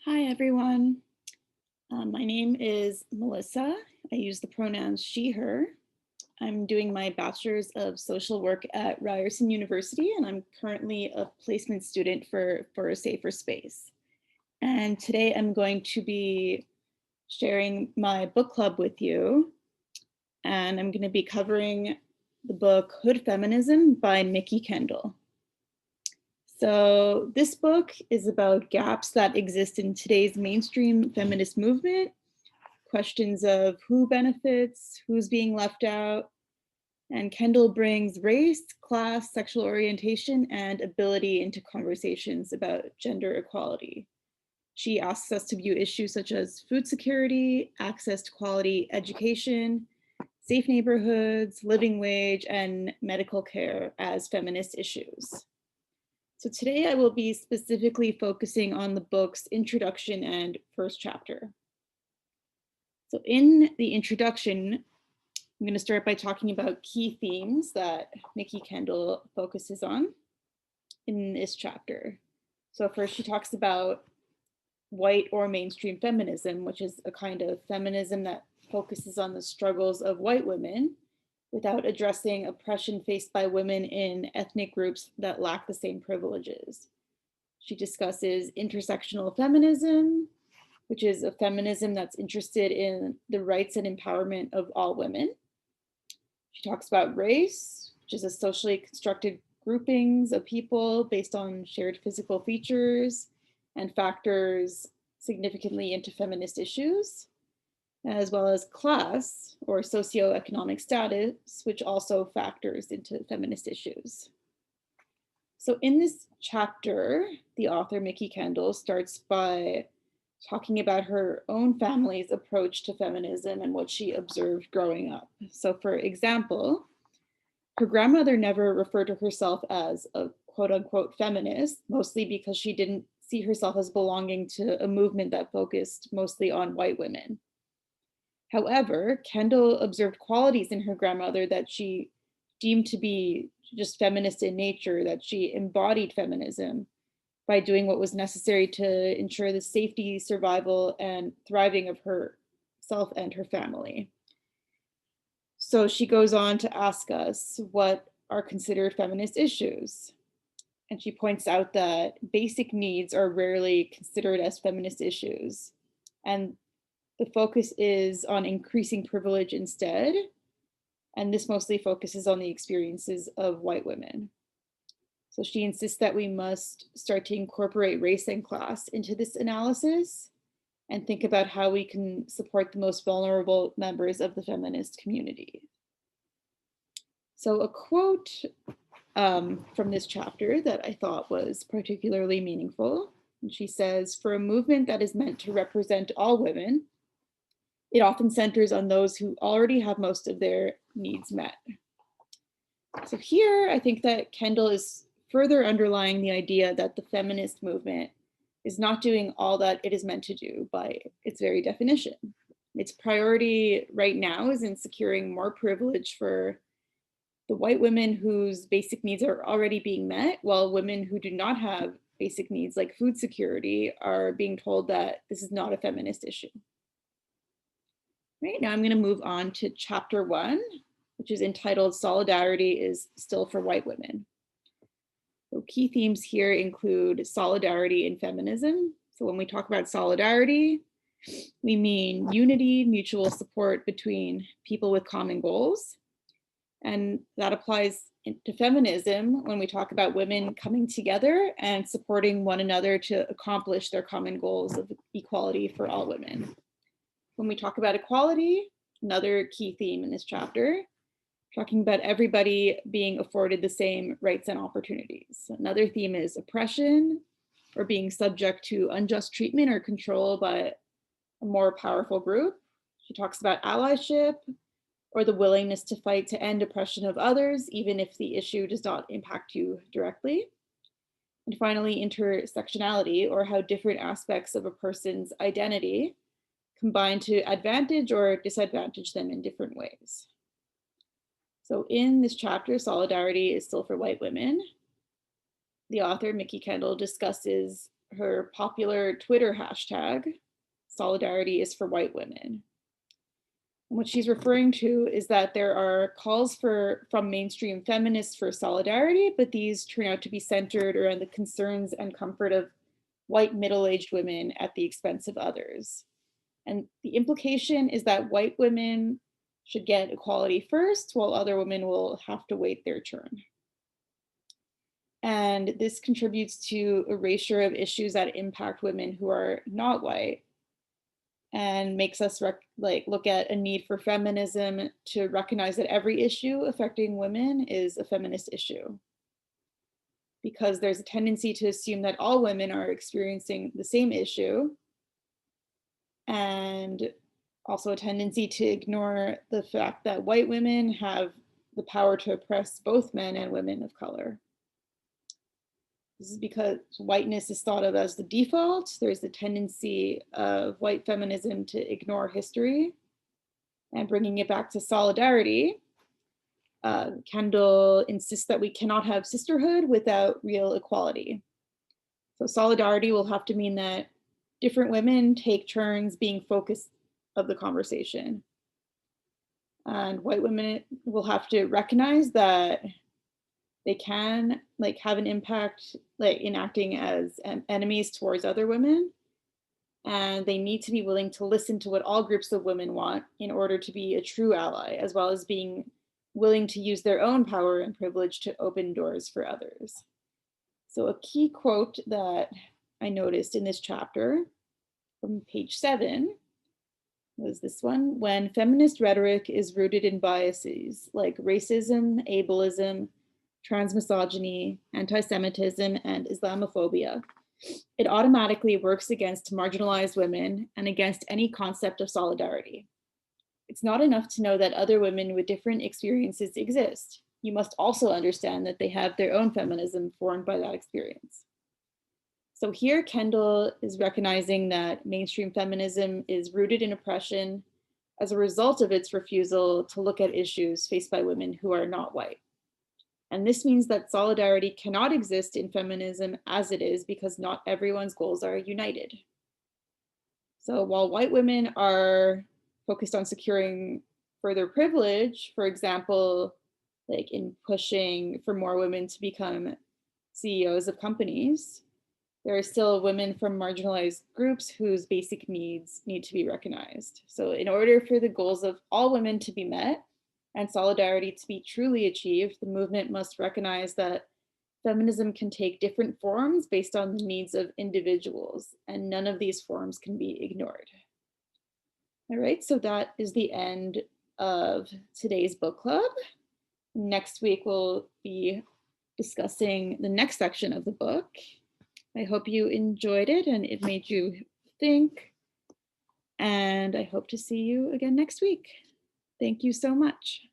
Hi, everyone. My name is Melissa. I use the pronouns she, her. I'm doing my Bachelor's of Social Work at Ryerson University, and I'm currently a placement student for a safer space. And today I'm going to be sharing my book club with you. And I'm going to be covering the book Hood Feminism by Mikki Kendall. So this book is about gaps that exist in today's mainstream feminist movement, questions of who benefits, who's being left out, and Kendall brings race, class, sexual orientation, and ability into conversations about gender equality. She asks us to view issues such as food security, access to quality education, safe neighborhoods, living wage, and medical care as feminist issues. So today I will be specifically focusing on the book's introduction and first chapter. So in the introduction, I'm going to start by talking about key themes that Mikki Kendall focuses on in this chapter. So first she talks about white or mainstream feminism, which is a kind of feminism that focuses on the struggles of white women without addressing oppression faced by women in ethnic groups that lack the same privileges. She discusses intersectional feminism, which is a feminism that's interested in the rights and empowerment of all women. She talks about race, which is a socially constructed groupings of people based on shared physical features and factors significantly into feminist issues, as well as class or socioeconomic status, which also factors into feminist issues. So in this chapter, the author, Mikki Kendall, starts by talking about her own family's approach to feminism and what she observed growing up. So for example, her grandmother never referred to herself as a quote unquote feminist, mostly because she didn't see herself as belonging to a movement that focused mostly on white women. However, Kendall observed qualities in her grandmother that she deemed to be just feminist in nature, that she embodied feminism by doing what was necessary to ensure the safety, survival, and thriving of herself and her family. So she goes on to ask us what are considered feminist issues. And she points out that basic needs are rarely considered as feminist issues. And the focus is on increasing privilege instead. And this mostly focuses on the experiences of white women. So she insists that we must start to incorporate race and class into this analysis and think about how we can support the most vulnerable members of the feminist community. So a quote from this chapter that I thought was particularly meaningful. And she says, "For a movement that is meant to represent all women, it often centers on those who already have most of their needs met." So here, I think that Kendall is further underlying the idea that the feminist movement is not doing all that it is meant to do by its very definition. Its priority right now is in securing more privilege for the white women whose basic needs are already being met, while women who do not have basic needs like food security are being told that this is not a feminist issue. Right now, I'm going to move on to chapter 1, which is entitled "Solidarity is Still for White Women." So key themes here include solidarity and feminism. So when we talk about solidarity, we mean unity, mutual support between people with common goals. And that applies to feminism when we talk about women coming together and supporting one another to accomplish their common goals of equality for all women. When we talk about equality, another key theme in this chapter, talking about everybody being afforded the same rights and opportunities. Another theme is oppression, or being subject to unjust treatment or control by a more powerful group. She talks about allyship, or the willingness to fight to end oppression of others, even if the issue does not impact you directly. And finally, intersectionality, or how different aspects of a person's identity combine to advantage or disadvantage them in different ways. So in this chapter, Solidarity is Still for White Women, the author, Mikki Kendall, discusses her popular Twitter hashtag, solidarity is for white women. And what she's referring to is that there are calls from mainstream feminists for solidarity, but these turn out to be centered around the concerns and comfort of white middle-aged women at the expense of others. And the implication is that white women should get equality first, while other women will have to wait their turn. And this contributes to erasure of issues that impact women who are not white, and makes us look at a need for feminism to recognize that every issue affecting women is a feminist issue. Because there's a tendency to assume that all women are experiencing the same issue, and also a tendency to ignore the fact that white women have the power to oppress both men and women of color. This is because whiteness is thought of as the default. There's a tendency of white feminism to ignore history, and bringing it back to solidarity. Kendall insists that we cannot have sisterhood without real equality. So solidarity will have to mean that different women take turns being focus of the conversation. And white women will have to recognize that they can have an impact in acting as enemies towards other women. And they need to be willing to listen to what all groups of women want in order to be a true ally, as well as being willing to use their own power and privilege to open doors for others. So a key quote that I noticed in this chapter from page 7 was this one: when feminist rhetoric is rooted in biases like racism, ableism, transmisogyny, anti-Semitism, and Islamophobia, it automatically works against marginalized women and against any concept of solidarity. It's not enough to know that other women with different experiences exist. You must also understand that they have their own feminism formed by that experience. So here, Kendall is recognizing that mainstream feminism is rooted in oppression as a result of its refusal to look at issues faced by women who are not white. And this means that solidarity cannot exist in feminism as it is because not everyone's goals are united. So while white women are focused on securing further privilege, for example, in pushing for more women to become CEOs of companies, there are still women from marginalized groups whose basic needs need to be recognized. So in order for the goals of all women to be met and solidarity to be truly achieved, the movement must recognize that feminism can take different forms based on the needs of individuals, and none of these forms can be ignored. All right, so that is the end of today's book club. Next week, we'll be discussing the next section of the book. I hope you enjoyed it and it made you think, and I hope to see you again next week. Thank you so much.